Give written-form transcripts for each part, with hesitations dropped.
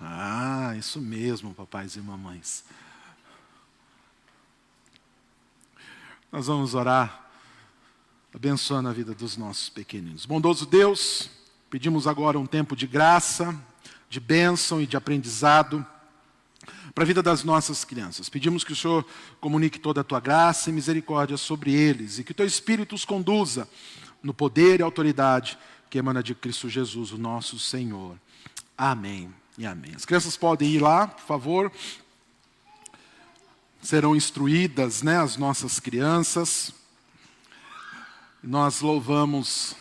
Ah, isso mesmo, papais e mamães. Nós vamos orar, abençoando a vida dos nossos pequeninos. Bondoso Deus, pedimos agora um tempo de graça, de bênção e de aprendizado para a vida das nossas crianças. Pedimos que o Senhor comunique toda a tua graça e misericórdia sobre eles e que o teu Espírito os conduza no poder e autoridade que emana de Cristo Jesus, o nosso Senhor. Amém e amém. As crianças podem ir lá, por favor. Serão instruídas, as nossas crianças. Nós louvamos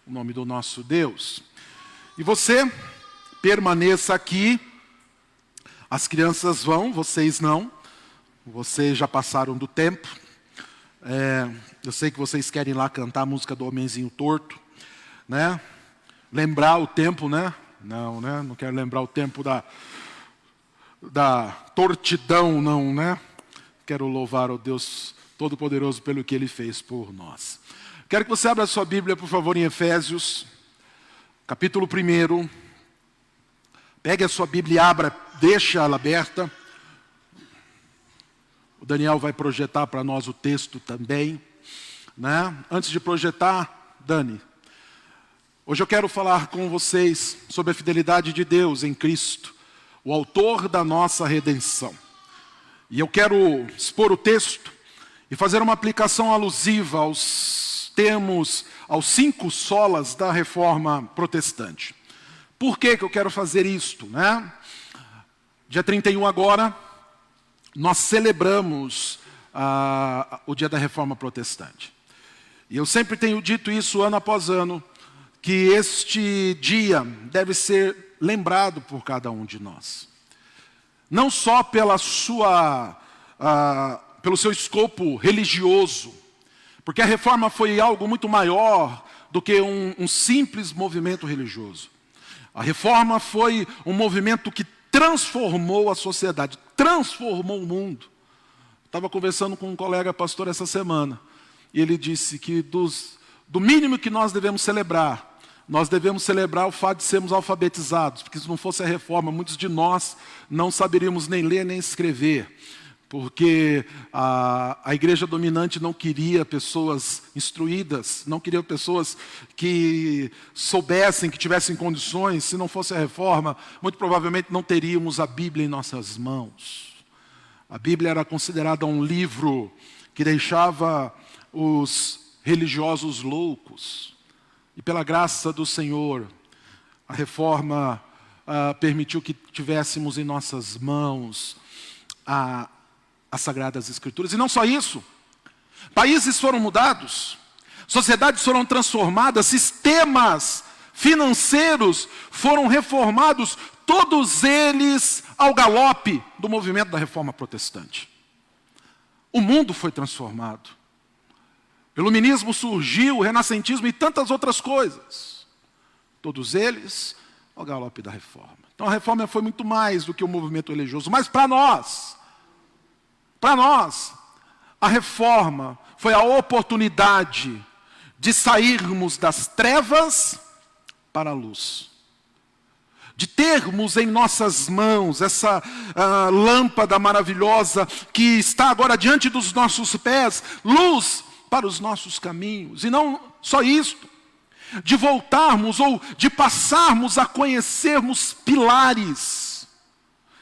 o nome do nosso Deus. E você permaneça aqui. As crianças vão, vocês não. Vocês já passaram do tempo. Eu sei que vocês querem ir lá cantar a música do Homenzinho Torto, Lembrar o tempo, Não quero lembrar o tempo da tortidão, não, Quero louvar o Deus Todo-Poderoso pelo que Ele fez por nós. Quero que você abra a sua Bíblia, por favor, em Efésios, capítulo 1. Pegue a sua Bíblia e abra, deixa ela aberta. O Daniel vai projetar para nós o texto também. Antes de projetar, Dani, hoje eu quero falar com vocês sobre a fidelidade de Deus em Cristo, o autor da nossa redenção. E eu quero expor o texto e fazer uma aplicação alusiva aos termos, aos 5 solas da Reforma Protestante. Por que eu quero fazer isto? Dia 31 agora, nós celebramos o dia da Reforma Protestante. E eu sempre tenho dito isso ano após ano, que este dia deve ser lembrado por cada um de nós. Não só pelo seu escopo religioso, porque a reforma foi algo muito maior do que um simples movimento religioso. A reforma foi um movimento que transformou a sociedade, transformou o mundo. Estava conversando com um colega pastor essa semana, e ele disse que do mínimo que nós devemos celebrar o fato de sermos alfabetizados, porque se não fosse a reforma, muitos de nós não saberíamos nem ler nem escrever, porque a igreja dominante não queria pessoas instruídas, não queria pessoas que soubessem, que tivessem condições. Se não fosse a reforma, muito provavelmente não teríamos a Bíblia em nossas mãos. A Bíblia era considerada um livro que deixava os religiosos loucos. E pela graça do Senhor, a reforma permitiu que tivéssemos em nossas mãos as Sagradas Escrituras. E não só isso, países foram mudados, sociedades foram transformadas, sistemas financeiros foram reformados, todos eles ao galope do movimento da Reforma Protestante. O mundo foi transformado. O iluminismo surgiu, o renascentismo e tantas outras coisas. Todos eles ao galope da reforma. Então a reforma foi muito mais do que um movimento religioso. Mas para nós, a reforma foi a oportunidade de sairmos das trevas para a luz. De termos em nossas mãos essa lâmpada maravilhosa que está agora diante dos nossos pés, luz para os nossos caminhos. E não só isto, de voltarmos ou de passarmos a conhecermos pilares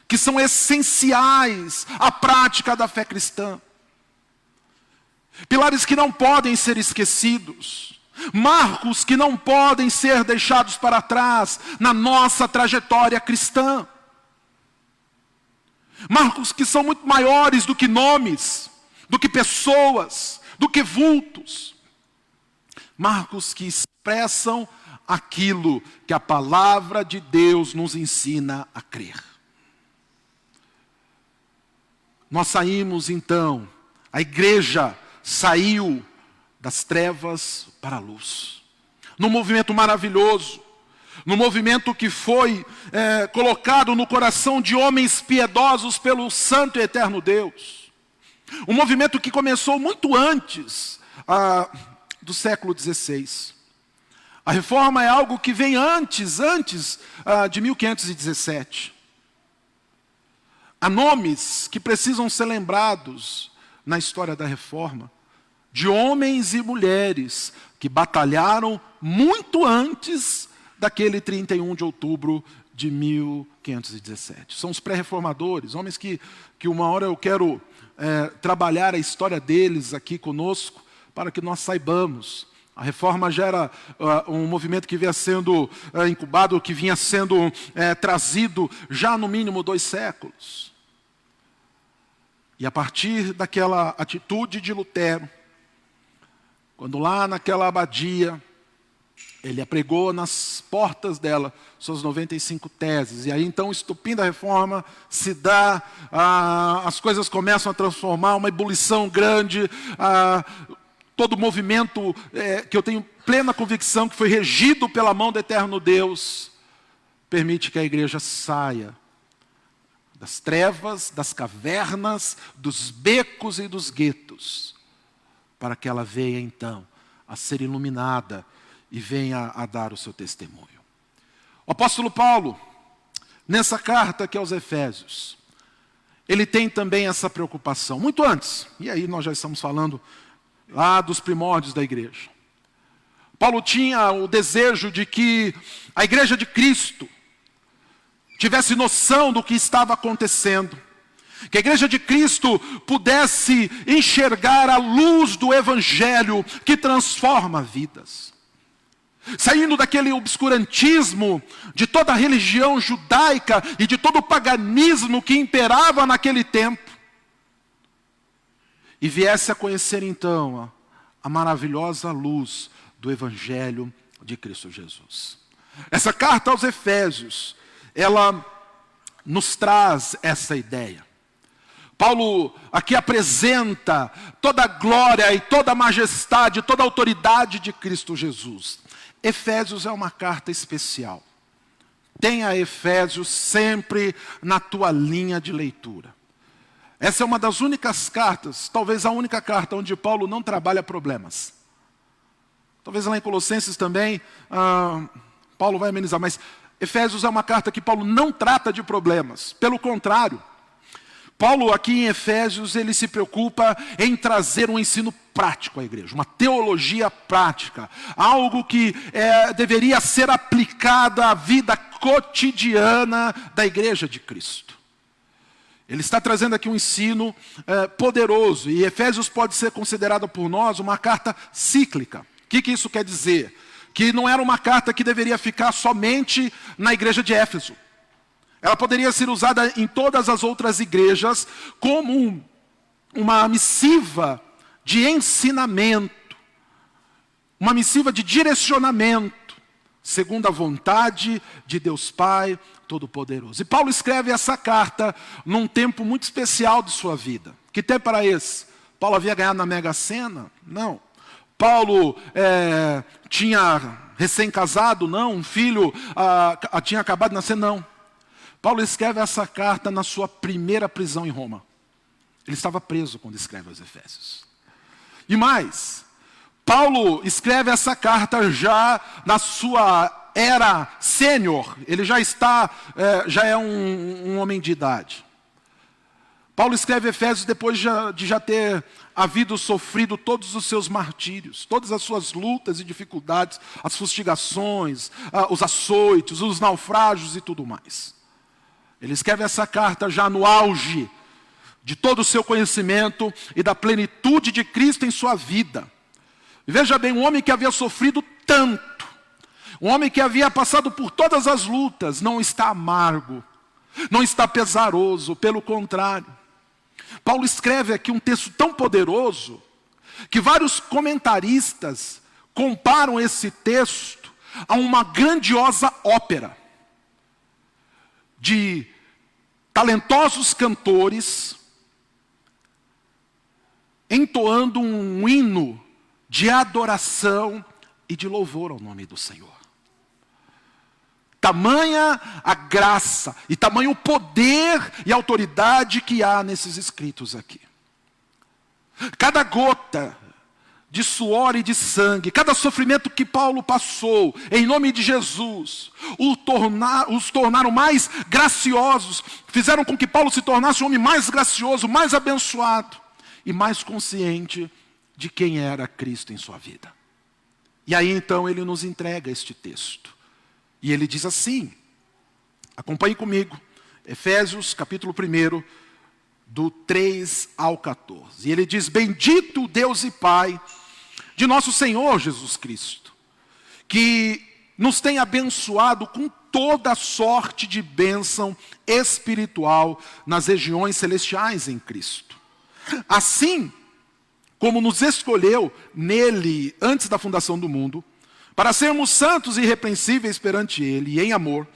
que são essenciais à prática da fé cristã. Pilares que não podem ser esquecidos. Marcos que não podem ser deixados para trás na nossa trajetória cristã. Marcos que são muito maiores do que nomes, do que pessoas, do que vultos. Marcos que expressam aquilo que a palavra de Deus nos ensina a crer. Nós saímos então, a igreja saiu das trevas para a luz. Num movimento maravilhoso, num movimento que foi colocado no coração de homens piedosos pelo santo e eterno Deus. Um movimento que começou muito antes do século XVI. A reforma é algo que vem antes de 1517. Há nomes que precisam ser lembrados na história da Reforma, de homens e mulheres que batalharam muito antes daquele 31 de outubro de 1517. São os pré-reformadores, homens que uma hora eu quero trabalhar a história deles aqui conosco, para que nós saibamos. A Reforma já era um movimento que vinha sendo incubado, que vinha sendo trazido já no mínimo 2 séculos. E a partir daquela atitude de Lutero, quando lá naquela abadia, ele apregou nas portas dela suas 95 teses. E aí então o estopim da Reforma se dá, as coisas começam a transformar, uma ebulição grande, todo o movimento que eu tenho plena convicção que foi regido pela mão do eterno Deus, permite que a igreja saia das trevas, das cavernas, dos becos e dos guetos, para que ela venha então a ser iluminada e venha a dar o seu testemunho. O apóstolo Paulo, nessa carta aqui aos Efésios, ele tem também essa preocupação, muito antes, e aí nós já estamos falando lá dos primórdios da igreja. Paulo tinha o desejo de que a igreja de Cristo tivesse noção do que estava acontecendo, que a igreja de Cristo pudesse enxergar a luz do Evangelho que transforma vidas. Saindo daquele obscurantismo de toda a religião judaica e de todo o paganismo que imperava naquele tempo, e viesse a conhecer então a maravilhosa luz do Evangelho de Cristo Jesus. Essa carta aos Efésios, ela nos traz essa ideia. Paulo aqui apresenta toda a glória e toda a majestade, toda a autoridade de Cristo Jesus. Efésios é uma carta especial. Tenha Efésios sempre na tua linha de leitura. Essa é uma das únicas cartas, talvez a única carta onde Paulo não trabalha problemas. Talvez lá em Colossenses também, Paulo vai amenizar, mas Efésios é uma carta que Paulo não trata de problemas. Pelo contrário, Paulo aqui em Efésios, ele se preocupa em trazer um ensino prático à igreja, uma teologia prática, algo que deveria ser aplicado à vida cotidiana da igreja de Cristo. Ele está trazendo aqui um ensino poderoso, e Efésios pode ser considerado por nós uma carta cíclica. O que isso quer dizer? Que não era uma carta que deveria ficar somente na igreja de Éfeso. Ela poderia ser usada em todas as outras igrejas como uma missiva de ensinamento, uma missiva de direcionamento, segundo a vontade de Deus Pai Todo-Poderoso. E Paulo escreve essa carta num tempo muito especial de sua vida. Que tempo era esse? Paulo havia ganhado na Mega Sena? Não. Paulo tinha recém-casado? Não. Um filho tinha acabado de nascer? Não. Paulo escreve essa carta na sua primeira prisão em Roma. Ele estava preso quando escreve aos Efésios. E mais, Paulo escreve essa carta já na sua era sênior. Ele já é um homem de idade. Paulo escreve Efésios depois de já ter sofrido todos os seus martírios, todas as suas lutas e dificuldades, as fustigações, os açoites, os naufrágios e tudo mais. Ele escreve essa carta já no auge de todo o seu conhecimento e da plenitude de Cristo em sua vida. E veja bem, um homem que havia sofrido tanto, um homem que havia passado por todas as lutas, não está amargo, não está pesaroso, pelo contrário. Paulo escreve aqui um texto tão poderoso, que vários comentaristas comparam esse texto a uma grandiosa ópera de talentosos cantores entoando um hino de adoração e de louvor ao nome do Senhor. Tamanha a graça e tamanho o poder e a autoridade que há nesses escritos aqui. Cada gota de suor e de sangue, cada sofrimento que Paulo passou, em nome de Jesus, os tornaram mais graciosos, fizeram com que Paulo se tornasse um homem mais gracioso, mais abençoado e mais consciente de quem era Cristo em sua vida. E aí então ele nos entrega este texto. E ele diz assim, acompanhe comigo, Efésios capítulo 1, do 3 ao 14. E ele diz, bendito Deus e Pai de nosso Senhor Jesus Cristo, que nos tem abençoado com toda sorte de bênção espiritual nas regiões celestiais em Cristo. Assim como nos escolheu nele antes da fundação do mundo, para sermos santos e irrepreensíveis perante ele, e em amor,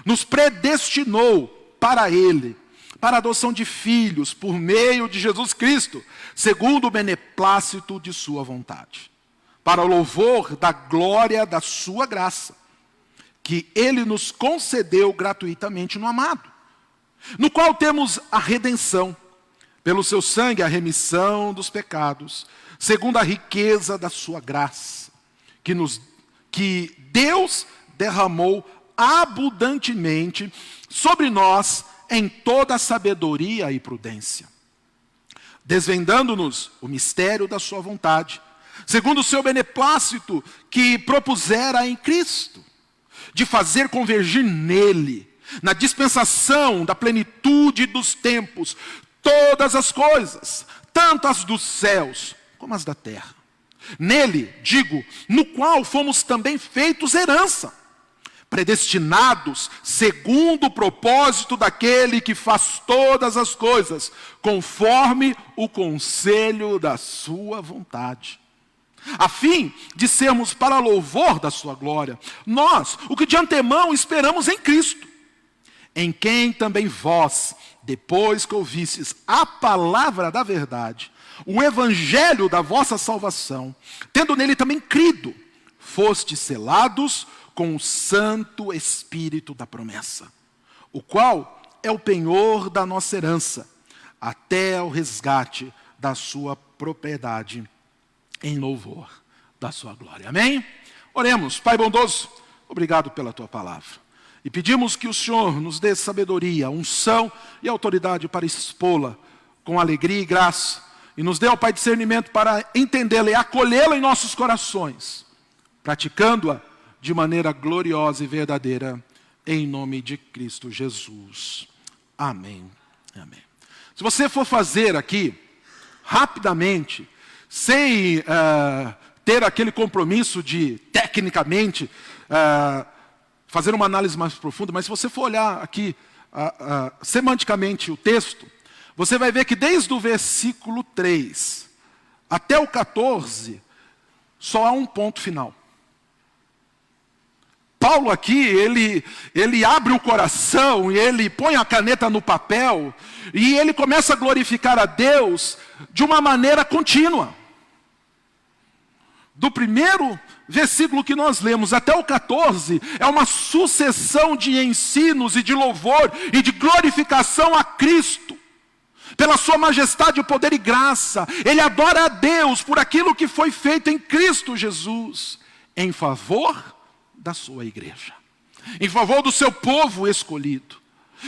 nos predestinou para ele, para a adoção de filhos, por meio de Jesus Cristo, segundo o beneplácito de sua vontade, para o louvor da glória da sua graça, que ele nos concedeu gratuitamente no amado, no qual temos a redenção, pelo seu sangue a remissão dos pecados, segundo a riqueza da sua graça, que Deus derramou abundantemente sobre nós em toda a sabedoria e prudência, desvendando-nos o mistério da sua vontade, segundo o seu beneplácito que propusera em Cristo, de fazer convergir nele, na dispensação da plenitude dos tempos, todas as coisas, tanto as dos céus como as da terra. Nele, digo, no qual fomos também feitos herança, predestinados segundo o propósito daquele que faz todas as coisas, conforme o conselho da sua vontade, a fim de sermos para louvor da sua glória, nós, o que de antemão esperamos em Cristo, em quem também vós, depois que ouvistes a palavra da verdade, o evangelho da vossa salvação, tendo nele também crido, fostes selados com o Santo Espírito da promessa, o qual é o penhor da nossa herança, até o resgate da sua propriedade, em louvor da sua glória. Amém? Oremos. Pai bondoso, obrigado pela tua palavra. E pedimos que o Senhor nos dê sabedoria, unção e autoridade para expô-la com alegria e graça. E nos dê, ó Pai, discernimento para entendê-la e acolhê-la em nossos corações, praticando-a de maneira gloriosa e verdadeira, em nome de Cristo Jesus. Amém. Amém. Se você for fazer aqui, rapidamente, sem ter aquele compromisso de, tecnicamente, fazer uma análise mais profunda, mas se você for olhar aqui, semanticamente o texto, você vai ver que desde o versículo 3 até o 14, só há um ponto final. Paulo aqui, ele abre o coração, e ele põe a caneta no papel, e ele começa a glorificar a Deus de uma maneira contínua. Do primeiro versículo que nós lemos até o 14, é uma sucessão de ensinos e de louvor e de glorificação a Cristo, pela sua majestade, poder e graça. Ele adora a Deus por aquilo que foi feito em Cristo Jesus, em favor da sua igreja, em favor do seu povo escolhido.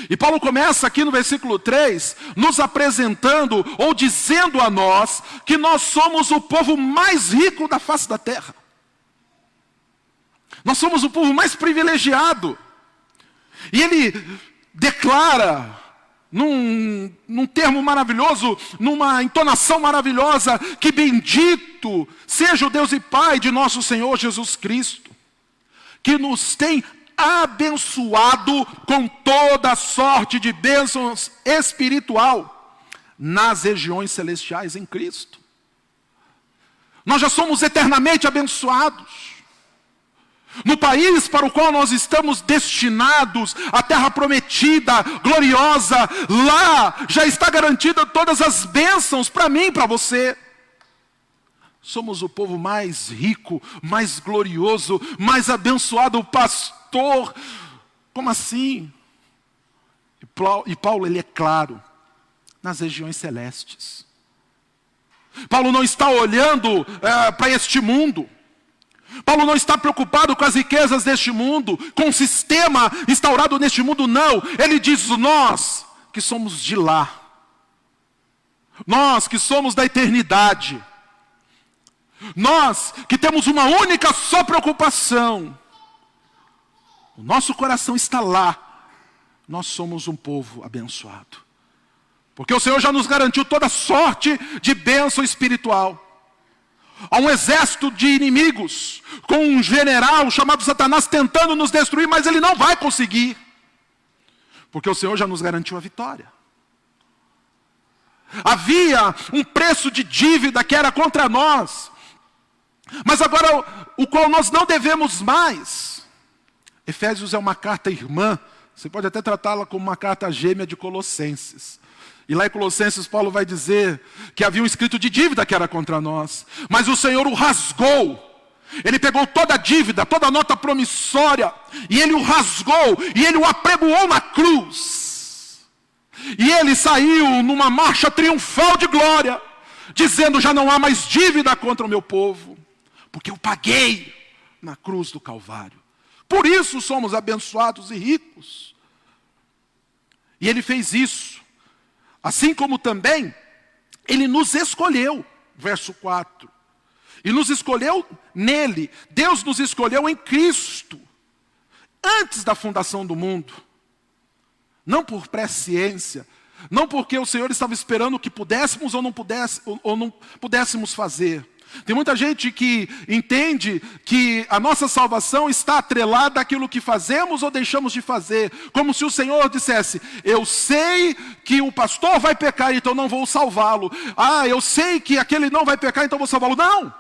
E Paulo começa aqui no versículo 3, nos apresentando ou dizendo a nós que nós somos o povo mais rico da face da terra. Nós somos o povo mais privilegiado. E ele declara, num termo maravilhoso, numa entonação maravilhosa, que bendito seja o Deus e Pai de nosso Senhor Jesus Cristo, que nos tem abençoado com toda sorte de bênçãos espiritual nas regiões celestiais em Cristo. Nós já somos eternamente abençoados. No país para o qual nós estamos destinados, a terra prometida, gloriosa, lá já está garantida todas as bênçãos para mim e para você. Somos o povo mais rico, mais glorioso, mais abençoado. Pastor, como assim? E Paulo, ele é claro, nas regiões celestes. Paulo não está olhando para este mundo. Paulo não está preocupado com as riquezas deste mundo, com o sistema instaurado neste mundo, não. Ele diz: nós que somos de lá, nós que somos da eternidade, nós que temos uma única só preocupação, o nosso coração está lá, nós somos um povo abençoado. Porque o Senhor já nos garantiu toda sorte de bênção espiritual. Há um exército de inimigos, com um general chamado Satanás tentando nos destruir, mas ele não vai conseguir. Porque o Senhor já nos garantiu a vitória. Havia um preço de dívida que era contra nós, mas agora o qual nós não devemos mais. Efésios é uma carta irmã, você pode até tratá-la como uma carta gêmea de Colossenses. E lá em Colossenses Paulo vai dizer que havia um escrito de dívida que era contra nós, mas o Senhor o rasgou. Ele pegou toda a dívida, toda a nota promissória, e ele o rasgou, e ele o apregoou na cruz. E ele saiu numa marcha triunfal de glória, dizendo: já não há mais dívida contra o meu povo, porque eu paguei na cruz do Calvário. Por isso somos abençoados e ricos. E ele fez isso, assim como também ele nos escolheu, verso 4. E nos escolheu nele. Deus nos escolheu em Cristo, antes da fundação do mundo. Não por presciência, não porque o Senhor estava esperando que pudéssemos ou não pudéssemos fazer. Tem muita gente que entende que a nossa salvação está atrelada àquilo que fazemos ou deixamos de fazer. Como se o Senhor dissesse: eu sei que o pastor vai pecar, então não vou salvá-lo. Ah, eu sei que aquele não vai pecar, então vou salvá-lo. Não!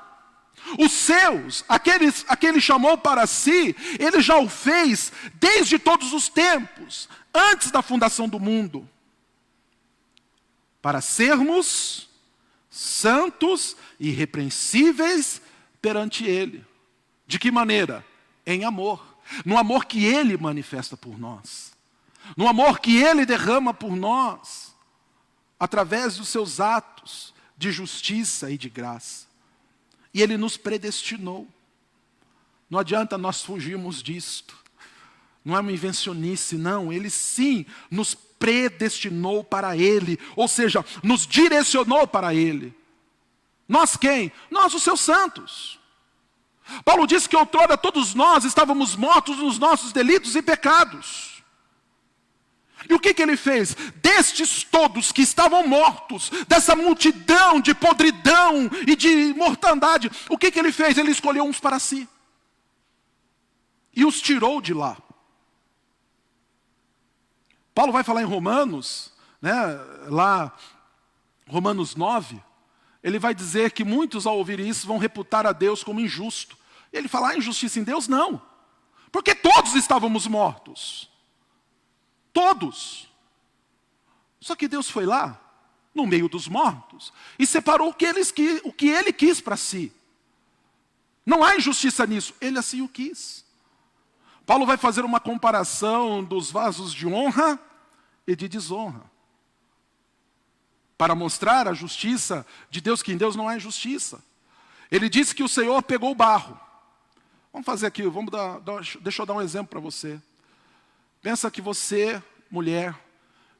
Os seus, aquele chamou para si, ele já o fez desde todos os tempos, antes da fundação do mundo. Para sermos santos e irrepreensíveis perante Ele. De que maneira? Em amor. No amor que Ele manifesta por nós. No amor que Ele derrama por nós. Através dos seus atos de justiça e de graça. E Ele nos predestinou. Não adianta nós fugirmos disto. Não é uma invencionice, não. Ele sim nos predestinou para Ele. Ou seja, nos direcionou para Ele. Nós quem? Nós, os seus santos. Paulo disse que outrora todos nós estávamos mortos nos nossos delitos e pecados. E o que ele fez? Destes todos que estavam mortos, dessa multidão de podridão e de mortandade, o que ele fez? Ele escolheu uns para si. E os tirou de lá. Paulo vai falar em Romanos, né, lá, Romanos 9, ele vai dizer que muitos ao ouvir isso vão reputar a Deus como injusto. E ele fala: injustiça em Deus? Não. Porque todos estávamos mortos. Todos. Só que Deus foi lá, no meio dos mortos, e separou o que Ele quis para si. Não há injustiça nisso, Ele assim o quis. Paulo vai fazer uma comparação dos vasos de honra e de desonra, para mostrar a justiça de Deus, que em Deus não há injustiça. Ele disse que o Senhor pegou o barro. Vamos fazer aqui, deixa eu dar um exemplo para você. Pensa que você, mulher,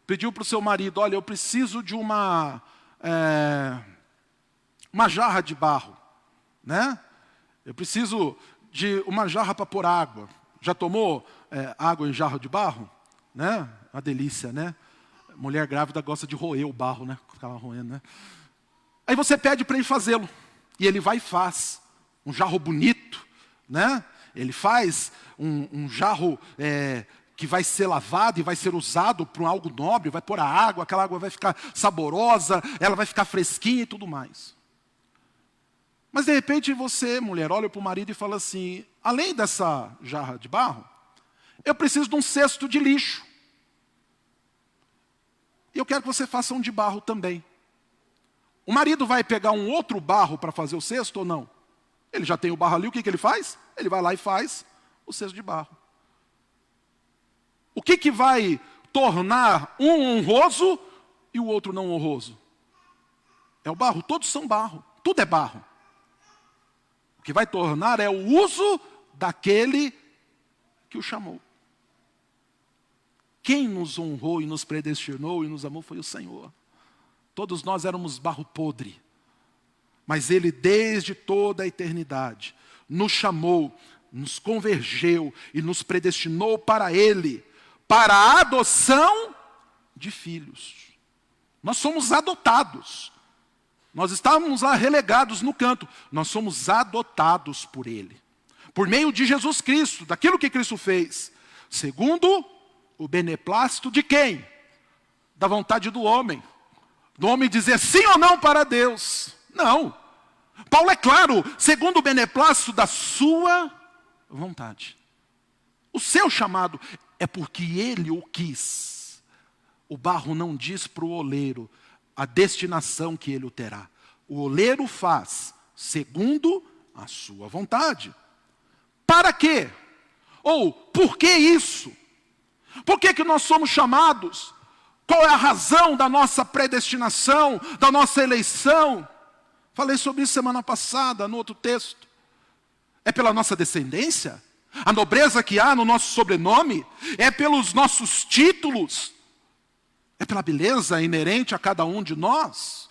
pediu para o seu marido: olha, eu preciso de uma jarra de barro, né? Eu preciso de uma jarra para pôr água. Já tomou água em jarro de barro? Né? Uma delícia, né? Mulher grávida gosta de roer o barro, né? Ficar lá roendo, né? Aí você pede para ele fazê-lo. E ele vai e faz. Um jarro bonito, né? Ele faz um jarro que vai ser lavado e vai ser usado para algo nobre. Vai pôr a água, aquela água vai ficar saborosa, ela vai ficar fresquinha e tudo mais. Mas de repente você, mulher, olha para o marido e fala assim: além dessa jarra de barro, eu preciso de um cesto de lixo. E eu quero que você faça um de barro também. O marido vai pegar um outro barro para fazer o cesto ou não? Ele já tem o barro ali, o que ele faz? Ele vai lá e faz o cesto de barro. O que vai tornar um honroso e o outro não honroso? é o barro, todos são barro, tudo é barro. O que vai tornar é o uso daquele que o chamou. Quem nos honrou e nos predestinou e nos amou foi o Senhor. Todos nós éramos barro podre, mas Ele desde toda a eternidade nos chamou, nos convergeu e nos predestinou para Ele, para a adoção de filhos. Nós somos adotados. Nós estávamos lá relegados no canto. Nós somos adotados por Ele. Por meio de Jesus Cristo, daquilo que Cristo fez. Segundo o beneplácito de quem? Da vontade do homem. Do homem dizer sim ou não para Deus. Não. Paulo é claro, segundo o beneplácito da sua vontade. O seu chamado é porque Ele o quis. O barro não diz para o oleiro a destinação que ele o terá. O oleiro faz segundo a sua vontade. Para quê? Ou por que isso? Por que nós somos chamados? Qual é a razão da nossa predestinação, da nossa eleição? Falei sobre isso semana passada, no outro texto. É pela nossa descendência? A nobreza que há no nosso sobrenome? É pelos nossos títulos? É pela beleza inerente a cada um de nós?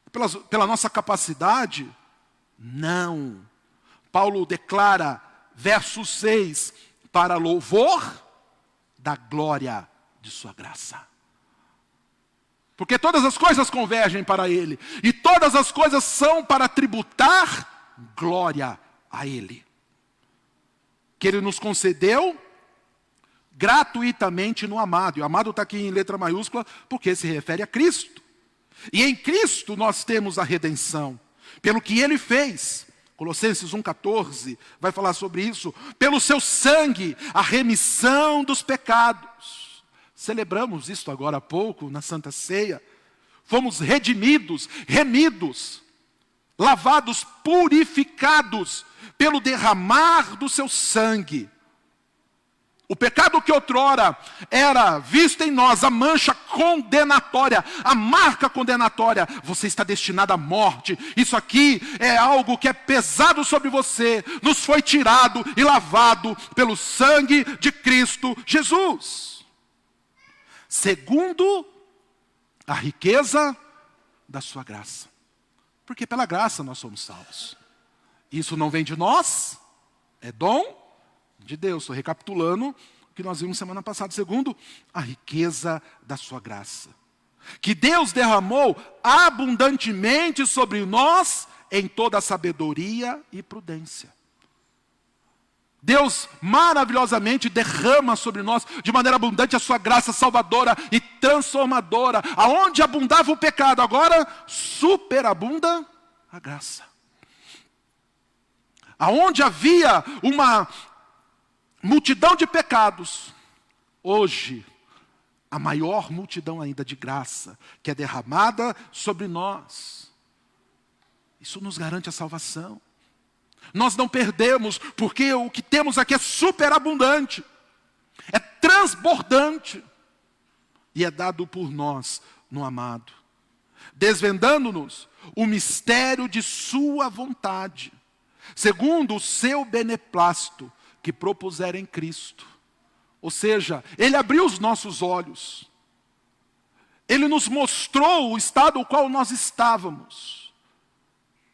É pela nossa capacidade? Não. Paulo declara, verso 6, para louvor da glória de sua graça. Porque todas as coisas convergem para Ele. E todas as coisas são para tributar glória a Ele. Que Ele nos concedeu gratuitamente no amado. E o amado está aqui em letra maiúscula porque se refere a Cristo. E em Cristo nós temos a redenção. Pelo que Ele fez. Colossenses 1,14 vai falar sobre isso. Pelo seu sangue, a remissão dos pecados. Celebramos isto agora há pouco, na Santa Ceia. Fomos redimidos, remidos, lavados, purificados pelo derramar do seu sangue. O pecado que outrora era visto em nós, a mancha condenatória, a marca condenatória, você está destinado à morte. Isso aqui é algo que é pesado sobre você, nos foi tirado e lavado pelo sangue de Cristo Jesus. Segundo a riqueza da sua graça. Porque pela graça nós somos salvos. Isso não vem de nós, é dom de Deus. Estou recapitulando o que nós vimos semana passada. Segundo a riqueza da sua graça. Que Deus derramou abundantemente sobre nós em toda a sabedoria e prudência. Deus maravilhosamente derrama sobre nós de maneira abundante a sua graça salvadora e transformadora. Aonde abundava o pecado, agora superabunda a graça. Aonde havia uma multidão de pecados, hoje a maior multidão ainda de graça que é derramada sobre nós. Isso nos garante a salvação. Nós não perdemos, porque o que temos aqui é superabundante, é transbordante, e é dado por nós no amado, desvendando-nos o mistério de sua vontade, segundo o seu beneplácito, que propuseram em Cristo. Ou seja, Ele abriu os nossos olhos, Ele nos mostrou o estado no qual nós estávamos,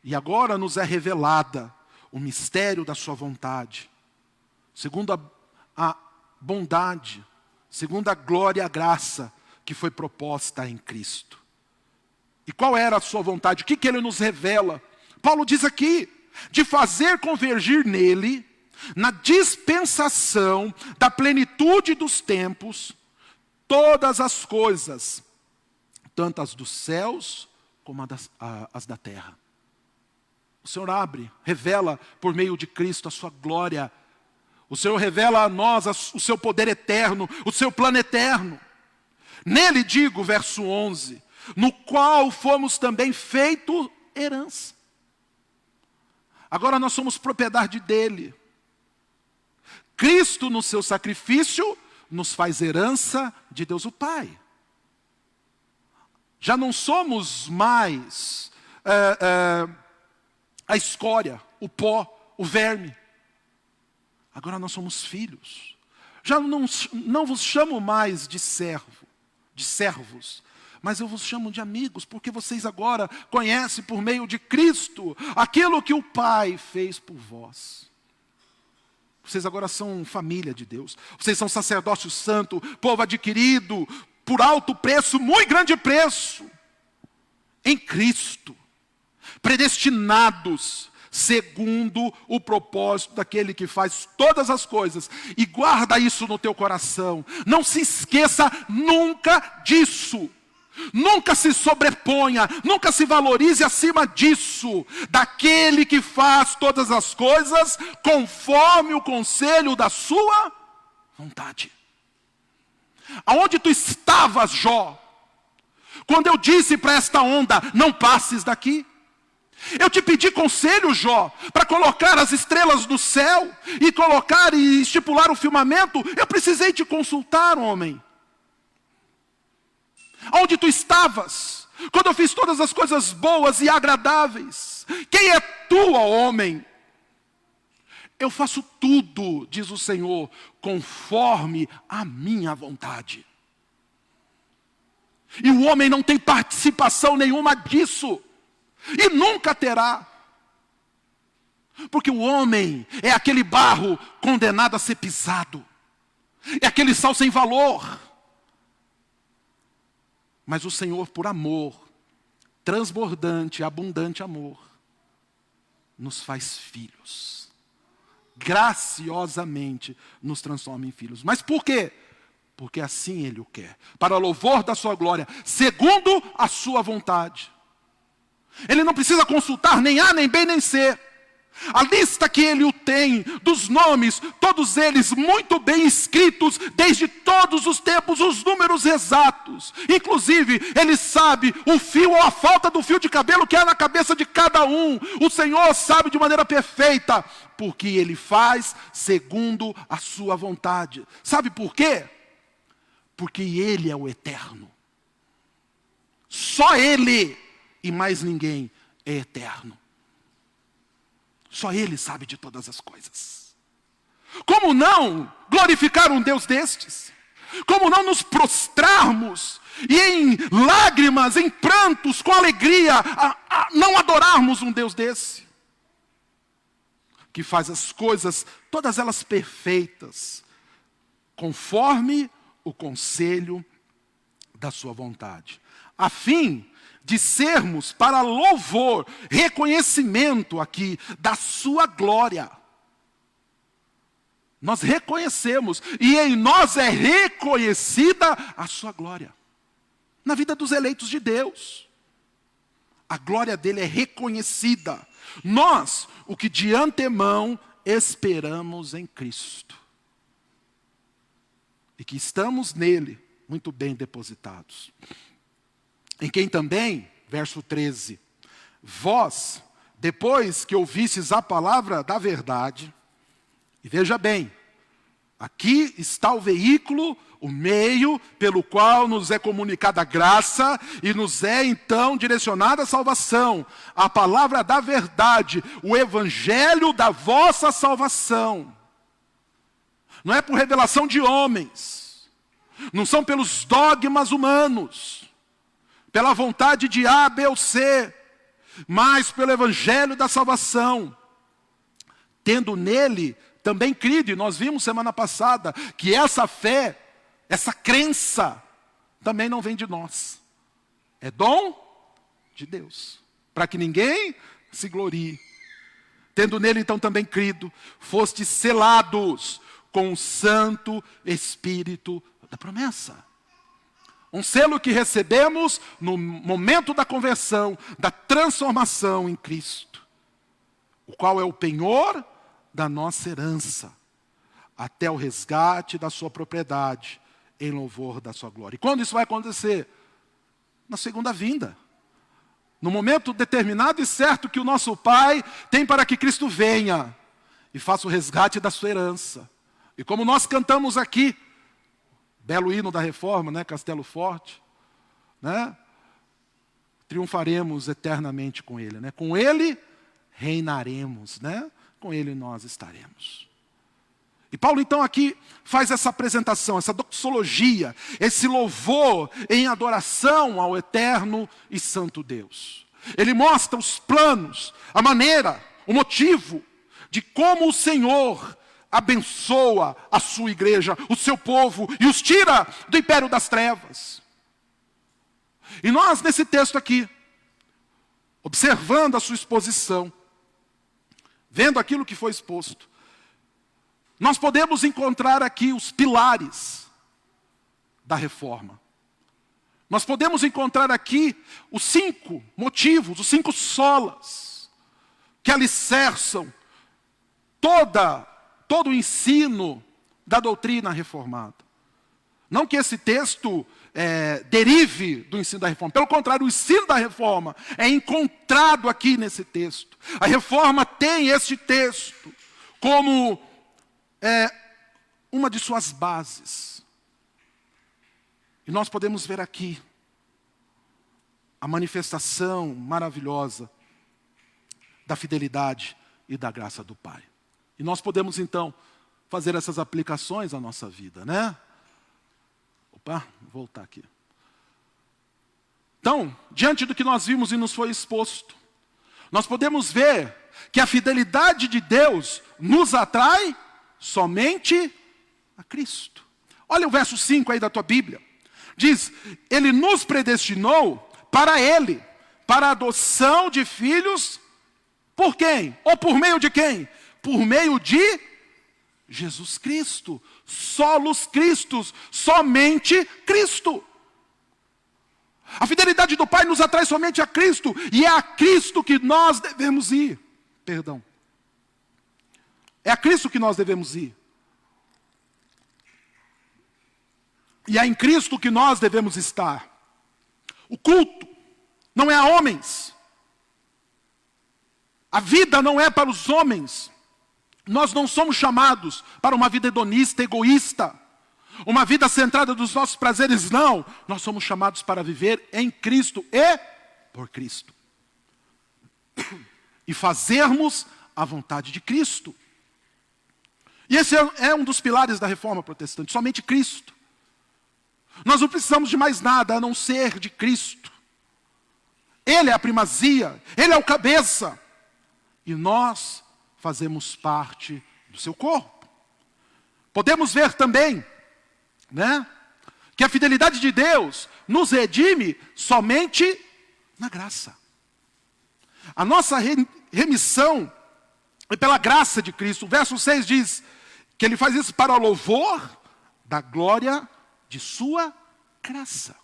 e agora nos é revelada o mistério da sua vontade, segundo a bondade, segundo a glória e a graça que foi proposta em Cristo. E qual era a sua vontade? O que Ele nos revela? Paulo diz aqui, de fazer convergir nele, na dispensação da plenitude dos tempos, todas as coisas, tanto as dos céus como as da terra. O Senhor abre, revela por meio de Cristo a sua glória. O Senhor revela a nós o seu poder eterno, o seu plano eterno. Nele, digo, verso 11, no qual fomos também feito herança. Agora nós somos propriedade dele. Cristo, no seu sacrifício, nos faz herança de Deus o Pai. Já não somos mais a escória, o pó, o verme. Agora nós somos filhos. Já não vos chamo mais de servos, mas eu vos chamo de amigos, porque vocês agora conhecem por meio de Cristo aquilo que o Pai fez por vós. Vocês agora são família de Deus. Vocês são sacerdócio santo, povo adquirido por alto preço, muito grande preço, em Cristo, predestinados segundo o propósito daquele que faz todas as coisas. E guarda isso no teu coração. Não se esqueça nunca disso. Nunca se sobreponha, nunca se valorize acima disso, daquele que faz todas as coisas conforme o conselho da sua vontade. Aonde tu estavas, Jó, quando eu disse para esta onda, não passes daqui? Eu te pedi conselho, Jó, para colocar as estrelas no céu, e colocar e estipular o firmamento. Eu precisei te consultar, homem. Onde tu estavas, quando eu fiz todas as coisas boas e agradáveis? Quem é tu, ó homem? Eu faço tudo, diz o Senhor, conforme a minha vontade. E o homem não tem participação nenhuma disso, e nunca terá. Porque o homem é aquele barro condenado a ser pisado, é aquele sal sem valor. Mas o Senhor, por amor, transbordante, abundante amor, nos faz filhos. Graciosamente nos transforma em filhos. Mas por quê? Porque assim Ele o quer. Para louvor da sua glória, segundo a sua vontade. Ele não precisa consultar nem A, nem B, nem C. A lista que ele o tem, dos nomes, todos eles muito bem escritos, desde todos os tempos, os números exatos. Inclusive, ele sabe o fio ou a falta do fio de cabelo que há na cabeça de cada um. O Senhor sabe de maneira perfeita, porque Ele faz segundo a sua vontade. Sabe por quê? Porque Ele é o eterno. Só Ele e mais ninguém é eterno. Só Ele sabe de todas as coisas. Como não glorificar um Deus destes? Como não nos prostrarmos e em lágrimas, em prantos, com alegria, não adorarmos um Deus desse? Que faz as coisas, todas elas perfeitas, conforme o conselho da sua vontade. A fim de sermos para louvor, reconhecimento aqui da sua glória. Nós reconhecemos, e em nós é reconhecida a sua glória. Na vida dos eleitos de Deus, a glória dele é reconhecida. Nós, o que de antemão esperamos em Cristo, e que estamos nele muito bem depositados. Em quem também, verso 13, vós, depois que ouvistes a palavra da verdade, e veja bem, aqui está o veículo, o meio pelo qual nos é comunicada a graça e nos é então direcionada a salvação. A palavra da verdade, o evangelho da vossa salvação. Não é por revelação de homens, não são pelos dogmas humanos, pela vontade de A, B ou C, mas pelo evangelho da salvação, tendo nele também crido. E nós vimos semana passada que essa fé, essa crença, também não vem de nós, é dom de Deus, para que ninguém se glorie. Tendo nele então também crido, fostes selados com o Santo Espírito da promessa. Um selo que recebemos no momento da conversão, da transformação em Cristo, o qual é o penhor da nossa herança, até o resgate da sua propriedade, em louvor da sua glória. E quando isso vai acontecer? Na segunda vinda. No momento determinado e certo que o nosso Pai tem para que Cristo venha e faça o resgate da sua herança. E como nós cantamos aqui, belo hino da Reforma, né? Castelo Forte, né? triunfaremos eternamente com Ele, né? Com Ele reinaremos, né? Com Ele nós estaremos. E Paulo então aqui faz essa apresentação, essa doxologia, esse louvor em adoração ao eterno e santo Deus. Ele mostra os planos, a maneira, o motivo de como o Senhor abençoa a sua igreja, o seu povo, e os tira do império das trevas. E nós, nesse texto aqui, observando a sua exposição, vendo aquilo que foi exposto, nós podemos encontrar aqui os pilares da reforma. Nós podemos encontrar aqui os 5 motivos, os 5 solas, que alicerçam todo o ensino da doutrina reformada. Não que esse texto derive do ensino da reforma. Pelo contrário, o ensino da reforma é encontrado aqui nesse texto. A reforma tem este texto como uma de suas bases. E nós podemos ver aqui a manifestação maravilhosa da fidelidade e da graça do Pai. E nós podemos então fazer essas aplicações à nossa vida, né? Opa, vou voltar aqui. Então, diante do que nós vimos e nos foi exposto, nós podemos ver que a fidelidade de Deus nos atrai somente a Cristo. Olha o verso 5 aí da tua Bíblia. Diz, Ele nos predestinou para Ele, para a adoção de filhos, por quem? Ou por meio de quem? Por meio de Jesus Cristo. Solos Cristos, somente Cristo. A fidelidade do Pai nos atrai somente a Cristo, e é a Cristo que nós devemos ir. Perdão. É a Cristo que nós devemos ir. E é em Cristo que nós devemos estar. O culto não é a homens. A vida não é para os homens. Nós não somos chamados para uma vida hedonista, egoísta. Uma vida centrada nos nossos prazeres, não. Nós somos chamados para viver em Cristo e por Cristo. E fazermos a vontade de Cristo. E esse é um dos pilares da reforma protestante, somente Cristo. Nós não precisamos de mais nada a não ser de Cristo. Ele é a primazia, Ele é o cabeça. E nós fazemos parte do seu corpo. Podemos ver também, né, que a fidelidade de Deus nos redime somente na graça. A nossa remissão é pela graça de Cristo. O verso 6 diz que Ele faz isso para o louvor da glória de sua graça.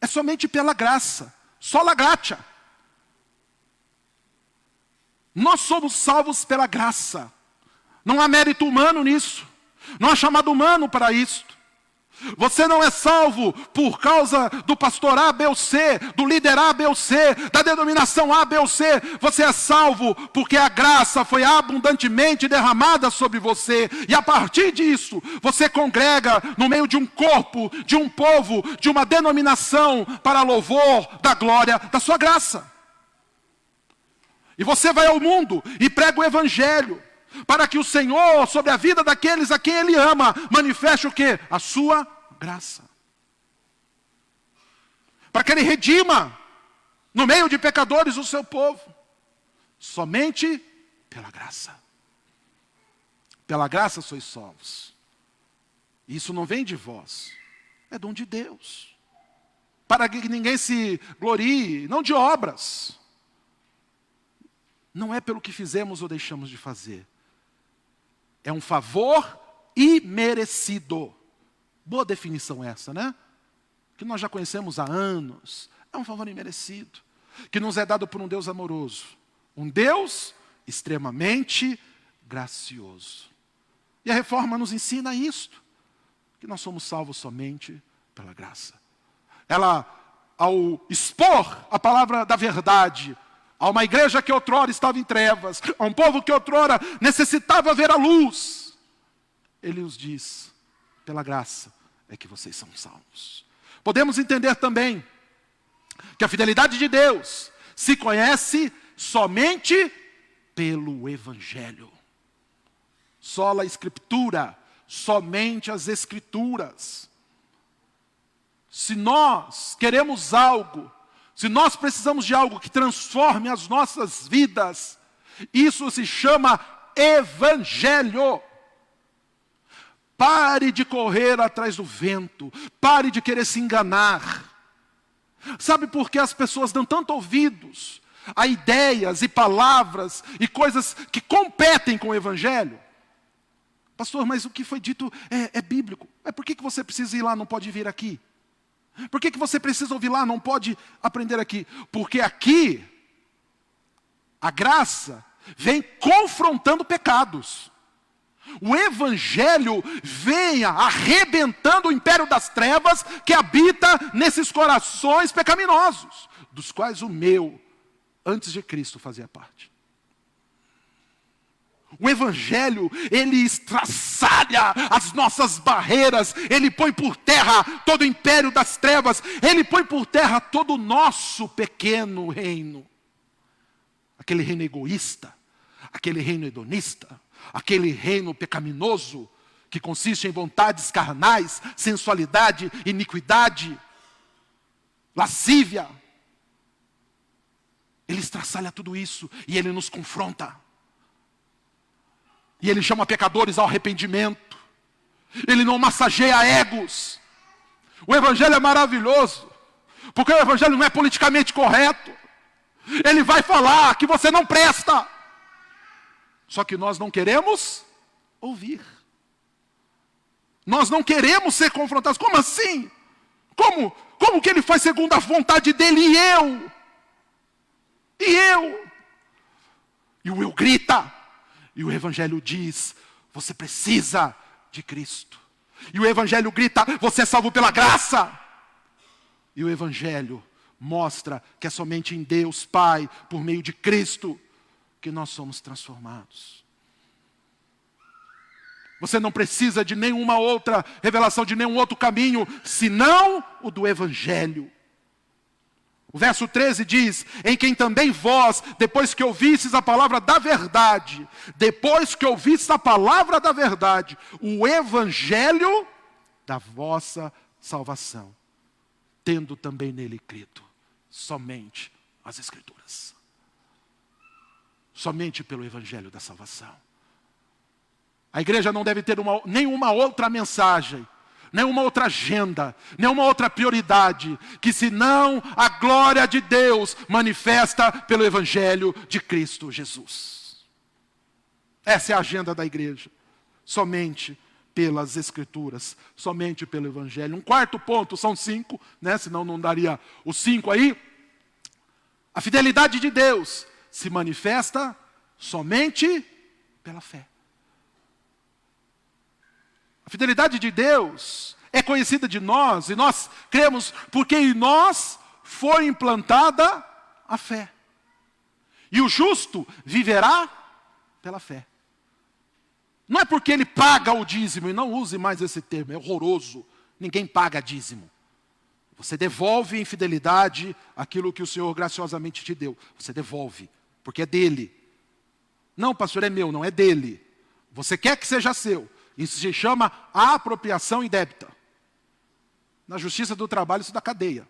É somente pela graça, sola gratia. Nós somos salvos pela graça. Não há mérito humano nisso. Não há chamado humano para isto. Você não é salvo por causa do pastor A, B ou C, do líder A, B ou C, da denominação A, B ou C. Você é salvo porque a graça foi abundantemente derramada sobre você. E a partir disso, você congrega no meio de um corpo, de um povo, de uma denominação para louvor da glória da sua graça. E você vai ao mundo e prega o evangelho, para que o Senhor, sobre a vida daqueles a quem Ele ama, manifeste o quê? A sua graça. Para que Ele redima, no meio de pecadores, o seu povo. Somente pela graça. Pela graça sois salvos. Isso não vem de vós, é dom de Deus. Para que ninguém se glorie, não de obras. Não é pelo que fizemos ou deixamos de fazer. É um favor imerecido. Boa definição essa, né? Que nós já conhecemos há anos. É um favor imerecido. Que nos é dado por um Deus amoroso. Um Deus extremamente gracioso. E a reforma nos ensina isto. Que nós somos salvos somente pela graça. Ela, ao expor a palavra da verdade, a uma igreja que outrora estava em trevas, a um povo que outrora necessitava ver a luz, Ele os diz, pela graça é que vocês são salvos. Podemos entender também que a fidelidade de Deus se conhece somente pelo Evangelho. Sola Escritura, somente as Escrituras. Se nós queremos algo, se nós precisamos de algo que transforme as nossas vidas, isso se chama Evangelho. Pare de correr atrás do vento, pare de querer se enganar. Sabe por que as pessoas dão tanto ouvidos a ideias e palavras e coisas que competem com o Evangelho? Pastor, mas o que foi dito é bíblico. Por que você precisa ir lá, não pode vir aqui? Por que você precisa ouvir lá, não pode aprender aqui? Porque aqui, a graça vem confrontando pecados. O Evangelho vem arrebentando o império das trevas que habita nesses corações pecaminosos, dos quais o meu, antes de Cristo, fazia parte. O Evangelho, ele estraçalha as nossas barreiras, ele põe por terra todo o império das trevas, ele põe por terra todo o nosso pequeno reino. Aquele reino egoísta, aquele reino hedonista, aquele reino pecaminoso, que consiste em vontades carnais, sensualidade, iniquidade, lascívia. Ele estraçalha tudo isso e ele nos confronta. E ele chama pecadores ao arrependimento. Ele não massageia egos. O Evangelho é maravilhoso, porque o Evangelho não é politicamente correto. Ele vai falar que você não presta. Só que nós não queremos ouvir. Nós não queremos ser confrontados. Como assim? Como que ele faz segundo a vontade dele e eu? E eu? E o eu grita. E o Evangelho diz, você precisa de Cristo. E o Evangelho grita, você é salvo pela graça. E o Evangelho mostra que é somente em Deus Pai, por meio de Cristo, que nós somos transformados. Você não precisa de nenhuma outra revelação, de nenhum outro caminho, senão o do Evangelho. O verso 13 diz, em quem também vós, depois que ouvistes a palavra da verdade, o Evangelho da vossa salvação, tendo também nele crido, somente as Escrituras. Somente pelo Evangelho da salvação. A igreja não deve ter nenhuma outra mensagem, nenhuma outra agenda, nenhuma outra prioridade, que senão a glória de Deus manifesta pelo Evangelho de Cristo Jesus. Essa é a agenda da igreja, somente pelas Escrituras, somente pelo Evangelho. Um quarto ponto, são 5, senão não daria os 5 aí. A fidelidade de Deus se manifesta somente pela fé. A fidelidade de Deus é conhecida de nós, e nós cremos porque em nós foi implantada a fé. E o justo viverá pela fé. Não é porque ele paga o dízimo, e não use mais esse termo, é horroroso. Ninguém paga dízimo. Você devolve em fidelidade aquilo que o Senhor graciosamente te deu. Você devolve, porque é dele. Não, pastor, é meu, não é dele. Você quer que seja seu. Isso se chama apropriação indébita. Na justiça do trabalho, isso da cadeia.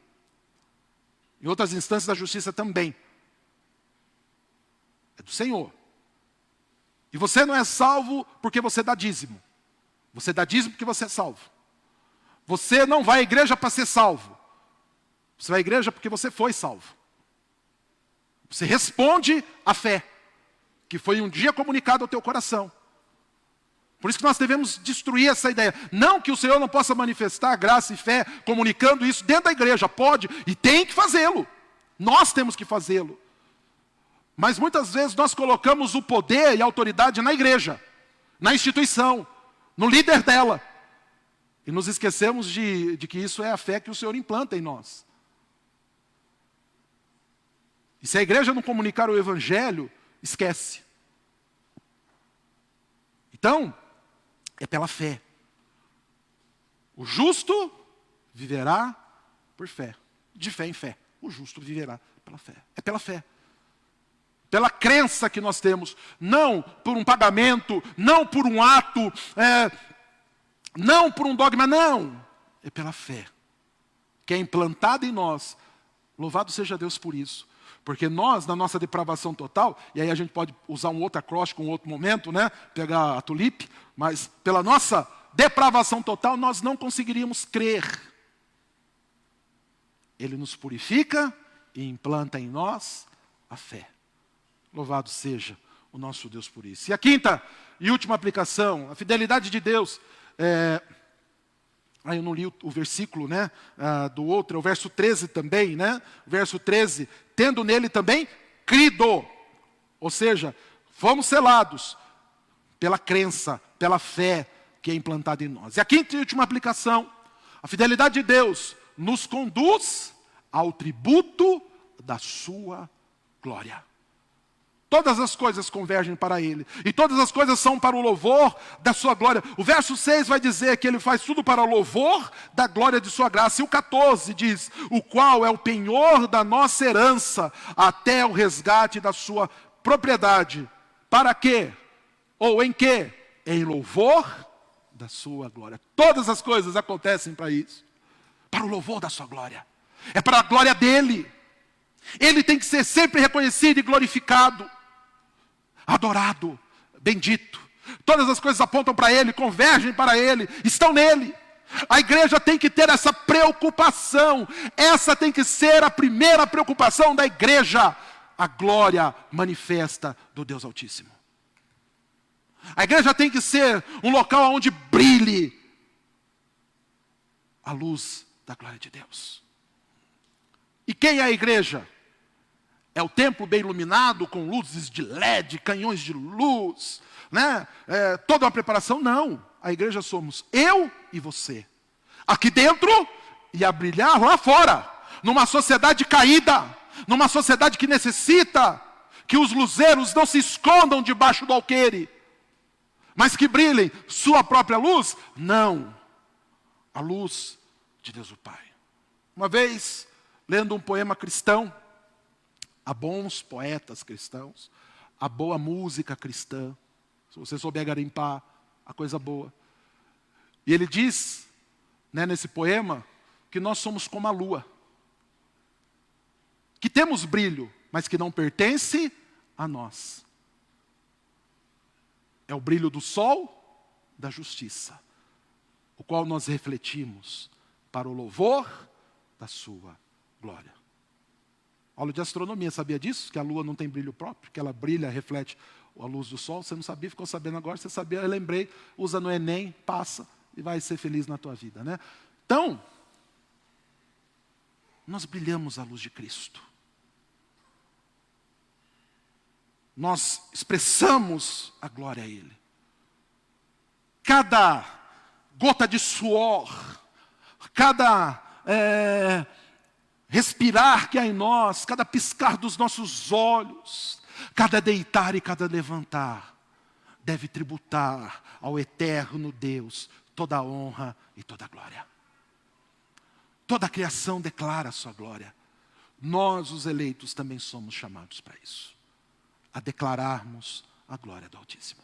Em outras instâncias da justiça também. É do Senhor. E você não é salvo porque você dá dízimo. Você dá dízimo porque você é salvo. Você não vai à igreja para ser salvo. Você vai à igreja porque você foi salvo. Você responde à fé, que foi um dia comunicado ao teu coração. Por isso que nós devemos destruir essa ideia. Não que o Senhor não possa manifestar graça e fé, comunicando isso dentro da igreja. Pode e tem que fazê-lo. Nós temos que fazê-lo. Mas muitas vezes nós colocamos o poder e a autoridade na igreja, na instituição, no líder dela. E nos esquecemos de que isso é a fé que o Senhor implanta em nós. E se a igreja não comunicar o Evangelho, esquece. Então, é pela fé. O justo viverá por fé. De fé em fé. o justo viverá pela fé. É pela fé. Pela crença que nós temos, não por um pagamento, não por um ato, não por um dogma, não. É pela fé, que é implantada em nós. Louvado seja Deus por isso. Porque nós, na nossa depravação total, e aí a gente pode usar um outro acróstico, um outro momento, né? Pegar a tulipe, mas pela nossa depravação total, nós não conseguiríamos crer. Ele nos purifica e implanta em nós a fé. Louvado seja o nosso Deus por isso. E a quinta e última aplicação, a fidelidade de Deus. Eu não li o versículo, né, do outro, é o verso 13 também, né? Verso 13, tendo nele também crido. Ou seja, fomos selados pela crença, pela fé que é implantada em nós. E a quinta e última aplicação, a fidelidade de Deus nos conduz ao tributo da sua glória. Todas as coisas convergem para Ele. E todas as coisas são para o louvor da sua glória. O verso 6 vai dizer que Ele faz tudo para o louvor da glória de sua graça. E o 14 diz, o qual é o penhor da nossa herança, até o resgate da sua propriedade. Para quê? Ou em quê? Em louvor da sua glória. Todas as coisas acontecem para isso. Para o louvor da sua glória. É para a glória dEle. Ele tem que ser sempre reconhecido e glorificado. Adorado, bendito. Todas as coisas apontam para Ele, convergem para Ele, estão nele. A igreja tem que ter essa preocupação. Essa tem que ser a primeira preocupação da igreja. A glória manifesta do Deus Altíssimo. A igreja tem que ser um local onde brilhe a luz da glória de Deus. E quem é a igreja? É o templo bem iluminado, com luzes de LED, canhões de luz, né? Toda uma preparação? Não. A igreja somos eu e você. Aqui dentro e a brilhar lá fora. Numa sociedade caída. Numa sociedade que necessita que os luzeiros não se escondam debaixo do alqueire, mas que brilhem sua própria luz? Não. A luz de Deus o Pai. Uma vez, lendo um poema cristão, há bons poetas cristãos, há boa música cristã, se você souber garimpar, a coisa boa. E ele diz, né, nesse poema, que nós somos como a lua, que temos brilho, mas que não pertence a nós. É o brilho do sol da justiça, o qual nós refletimos para o louvor da sua glória. Aula de astronomia, sabia disso? Que a lua não tem brilho próprio, que ela brilha, reflete a luz do sol. Você não sabia, ficou sabendo agora. Você sabia, eu lembrei, usa no Enem, passa e vai ser feliz na tua vida, né? Então, nós brilhamos a luz de Cristo. Nós expressamos a glória a Ele. Cada gota de suor, cada respirar que há em nós, cada piscar dos nossos olhos, cada deitar e cada levantar, deve tributar ao eterno Deus toda a honra e toda a glória. Toda a criação declara a sua glória. Nós, os eleitos, também somos chamados para isso, a declararmos a glória do Altíssimo.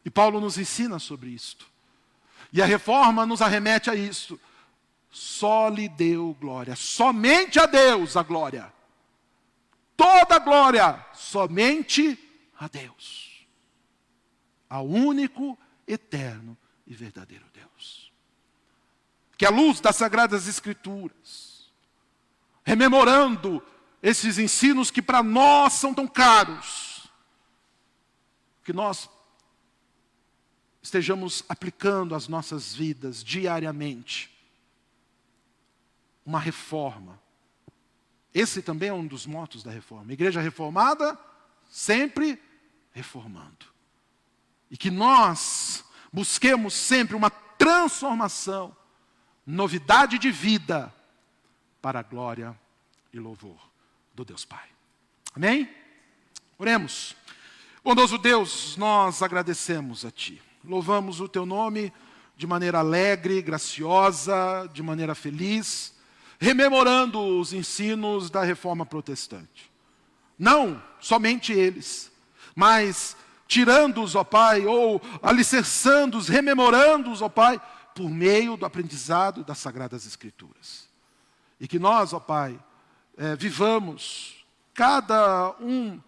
E Paulo nos ensina sobre isto. E a reforma nos arremete a isso. Só lhe deu glória, somente a Deus a glória. Toda a glória, somente a Deus. Ao único, eterno e verdadeiro Deus. Que a luz das Sagradas Escrituras, rememorando esses ensinos que para nós são tão caros, que nós estejamos aplicando às nossas vidas diariamente. Uma reforma. Esse também é um dos motos da reforma. Igreja reformada, sempre reformando. E que nós busquemos sempre uma transformação, novidade de vida, para a glória e louvor do Deus Pai. Amém? Oremos. Bondoso Deus, nós agradecemos a Ti. Louvamos o Teu nome de maneira alegre, graciosa, de maneira feliz. rememorando os ensinos da Reforma Protestante. Não somente eles, mas tirando-os, ó Pai, ou alicerçando-os, rememorando-os, ó Pai, por meio do aprendizado das Sagradas Escrituras. E que nós, ó Pai, vivamos cada um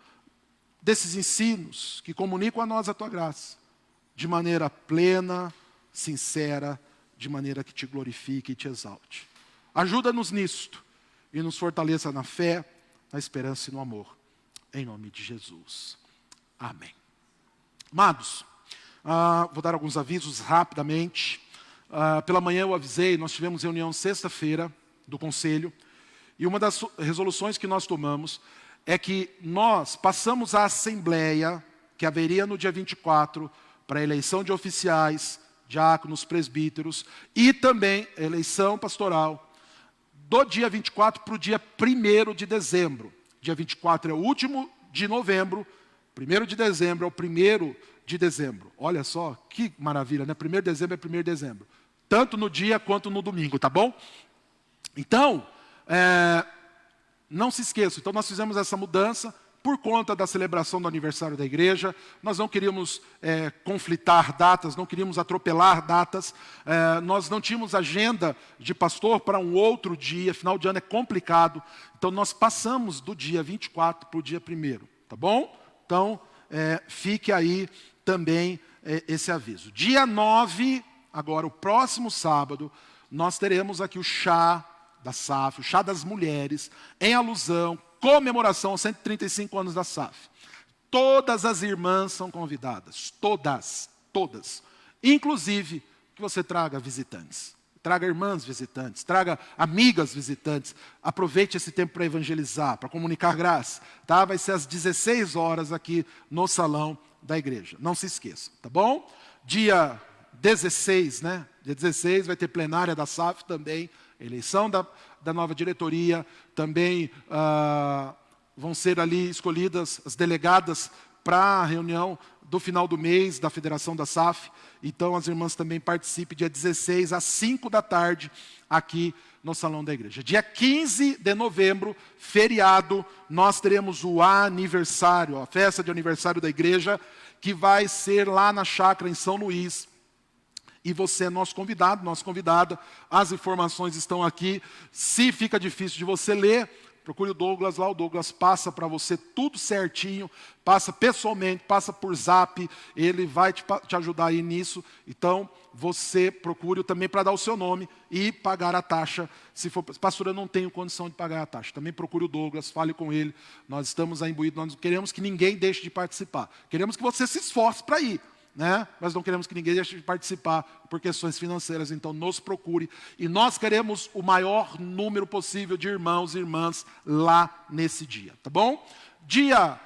desses ensinos que comunicam a nós a Tua graça, de maneira plena, sincera, de maneira que Te glorifique e Te exalte. Ajuda-nos nisto e nos fortaleça na fé, na esperança e no amor. Em nome de Jesus. Amém. Amados, vou dar alguns avisos rapidamente. Pela manhã eu avisei, nós tivemos reunião sexta-feira do Conselho, e uma das resoluções que nós tomamos é que nós passamos a assembleia, que haveria no dia 24, para a eleição de oficiais, diáconos, presbíteros, e também a eleição pastoral, do dia 24 para o dia 1º de dezembro. Dia 24 é o último de novembro, 1º de dezembro é o 1º de dezembro. Olha só, que maravilha, né? 1º de dezembro é 1º de dezembro. Tanto no dia quanto no domingo, tá bom? Então, não se esqueçam. Então, nós fizemos essa mudança por conta da celebração do aniversário da igreja. Nós não queríamos conflitar datas, não queríamos atropelar datas. Nós não tínhamos agenda de pastor para um outro dia. Final de ano é complicado. Então, nós passamos do dia 24 para o dia 1º. Tá bom? Então, fique aí também esse aviso. Dia 9, agora o próximo sábado, nós teremos aqui o chá da SAF, o chá das mulheres, em alusão, comemoração aos 135 anos da SAF. Todas as irmãs são convidadas, todas. Inclusive, que você traga visitantes. Traga irmãs visitantes, traga amigas visitantes. Aproveite esse tempo para evangelizar, para comunicar graça. Tá? Vai ser às 16 horas aqui no salão da igreja. Não se esqueça, tá bom? Dia 16, né? Dia 16 vai ter plenária da SAF também, eleição da nova diretoria. Também vão ser ali escolhidas as delegadas para a reunião do final do mês da Federação da SAF. Então, as irmãs também participem dia 16, às 5 da tarde, aqui no Salão da Igreja. Dia 15 de novembro, feriado, nós teremos o aniversário, a festa de aniversário da igreja, que vai ser lá na chácara em São Luís. E você é nosso convidado, nossa convidada. As informações estão aqui. Se fica difícil de você ler, procure o Douglas lá, o Douglas passa para você tudo certinho, passa pessoalmente, passa por zap, ele vai te ajudar aí nisso. Então, você procure também para dar o seu nome e pagar a taxa. Se for, pastor, eu não tenho condição de pagar a taxa. Também procure o Douglas, fale com ele. Nós estamos aí imbuídos, nós não queremos que ninguém deixe de participar. Queremos que você se esforce para ir. Né? Mas não queremos que ninguém deixe de participar por questões financeiras, então nos procure. E nós queremos o maior número possível de irmãos e irmãs lá nesse dia, tá bom? Dia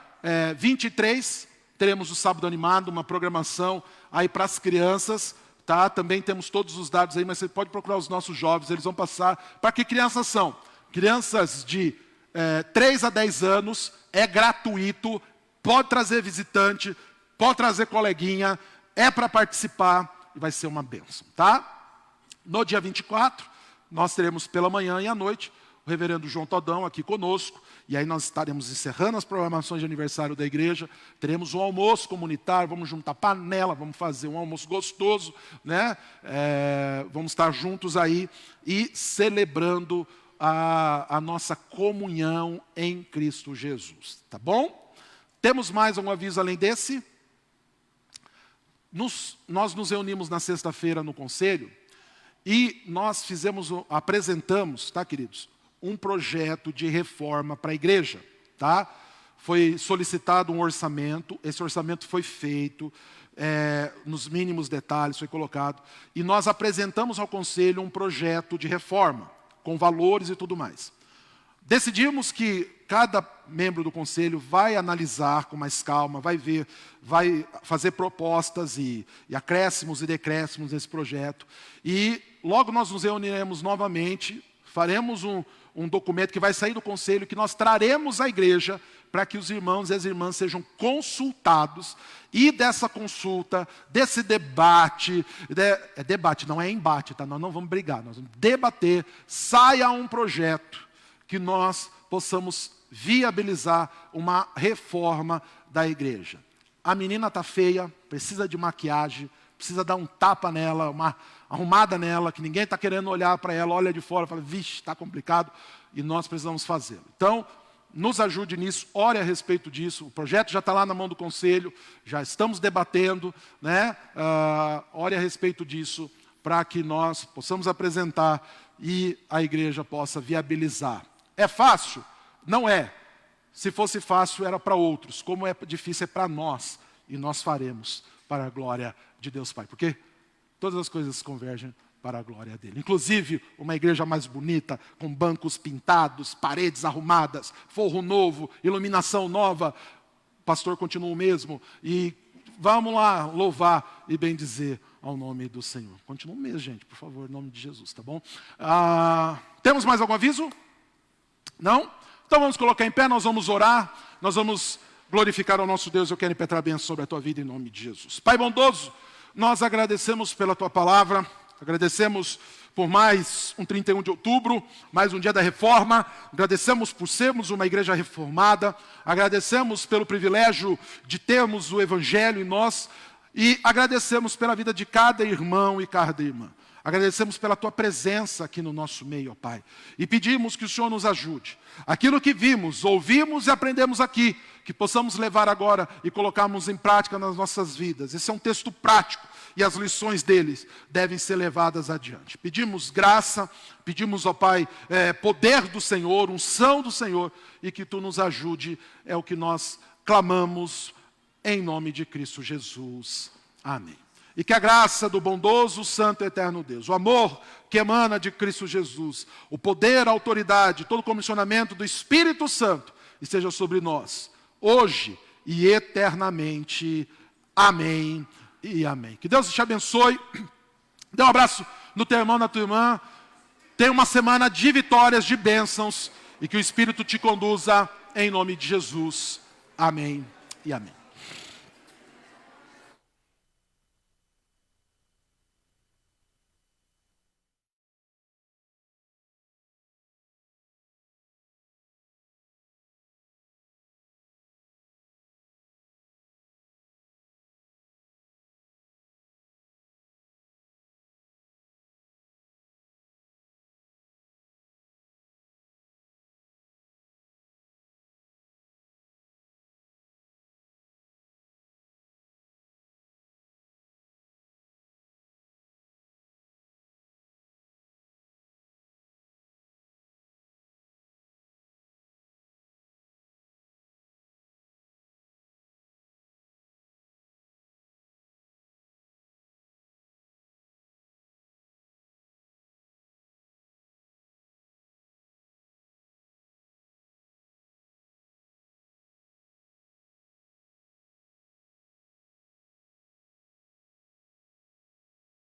23, teremos o Sábado Animado, uma programação aí para as crianças, tá? Também temos todos os dados aí, mas você pode procurar os nossos jovens, eles vão passar. Para que crianças são? Crianças de 3 a 10 anos, é gratuito, pode trazer visitante, pode trazer coleguinha, é para participar e vai ser uma bênção, tá? No dia 24, nós teremos pela manhã e à noite o reverendo João Todão aqui conosco, e aí nós estaremos encerrando as programações de aniversário da igreja, teremos um almoço comunitário, vamos juntar panela, vamos fazer um almoço gostoso, né? Vamos estar juntos aí e celebrando a nossa comunhão em Cristo Jesus, tá bom? Temos mais um aviso além desse? Nós nos reunimos na sexta-feira no conselho e nós apresentamos, tá, queridos, um projeto de reforma para a igreja, tá? Foi solicitado um orçamento, esse orçamento foi feito, nos mínimos detalhes foi colocado, e nós apresentamos ao conselho um projeto de reforma, com valores e tudo mais. Decidimos que cada membro do conselho vai analisar com mais calma, vai ver, vai fazer propostas e acréscimos e decréscimos nesse projeto. E logo nós nos reuniremos novamente, faremos um documento que vai sair do conselho, que nós traremos à igreja para que os irmãos e as irmãs sejam consultados, e dessa consulta, desse debate, é debate, não é embate, tá? Nós não vamos brigar, nós vamos debater, saia um projeto que nós possamos viabilizar uma reforma da igreja. A menina está feia, precisa de maquiagem, precisa dar um tapa nela, uma arrumada nela, que ninguém está querendo olhar para ela, olha de fora e fala, vixe, está complicado, e nós precisamos fazê-lo. Então, nos ajude nisso, ore a respeito disso. O projeto já está lá na mão do conselho, já estamos debatendo, né? Ore a respeito disso, para que nós possamos apresentar e a igreja possa viabilizar. É fácil? Não é. Se fosse fácil, era para outros. Como é difícil, é para nós. E nós faremos para a glória de Deus Pai. Porque todas as coisas convergem para a glória dele. Inclusive, uma igreja mais bonita, com bancos pintados, paredes arrumadas, forro novo, iluminação nova. O pastor continua o mesmo. E vamos lá louvar e bendizer ao nome do Senhor. Continua o mesmo, gente, por favor, em nome de Jesus, tá bom? Temos mais algum aviso? Não? Então vamos colocar em pé, nós vamos orar, nós vamos glorificar ao nosso Deus. Eu quero impetrar a bênção sobre a tua vida em nome de Jesus. Pai bondoso, nós agradecemos pela tua palavra, agradecemos por mais um 31 de outubro, mais um dia da reforma, agradecemos por sermos uma igreja reformada, agradecemos pelo privilégio de termos o Evangelho em nós e agradecemos pela vida de cada irmão e cada irmã. Agradecemos pela tua presença aqui no nosso meio, ó Pai. E pedimos que o Senhor nos ajude. Aquilo que vimos, ouvimos e aprendemos aqui, que possamos levar agora e colocarmos em prática nas nossas vidas. Esse é um texto prático e as lições deles devem ser levadas adiante. Pedimos graça, pedimos, ó Pai, poder do Senhor, unção do Senhor, e que tu nos ajude. É o que nós clamamos em nome de Cristo Jesus. Amém. E que a graça do bondoso, santo e eterno Deus, o amor que emana de Cristo Jesus, o poder, a autoridade, todo o comissionamento do Espírito Santo esteja sobre nós, hoje e eternamente. Amém e amém. Que Deus te abençoe. Dê um abraço no teu irmão, na tua irmã. Tenha uma semana de vitórias, de bênçãos, e que o Espírito te conduza em nome de Jesus. Amém e amém.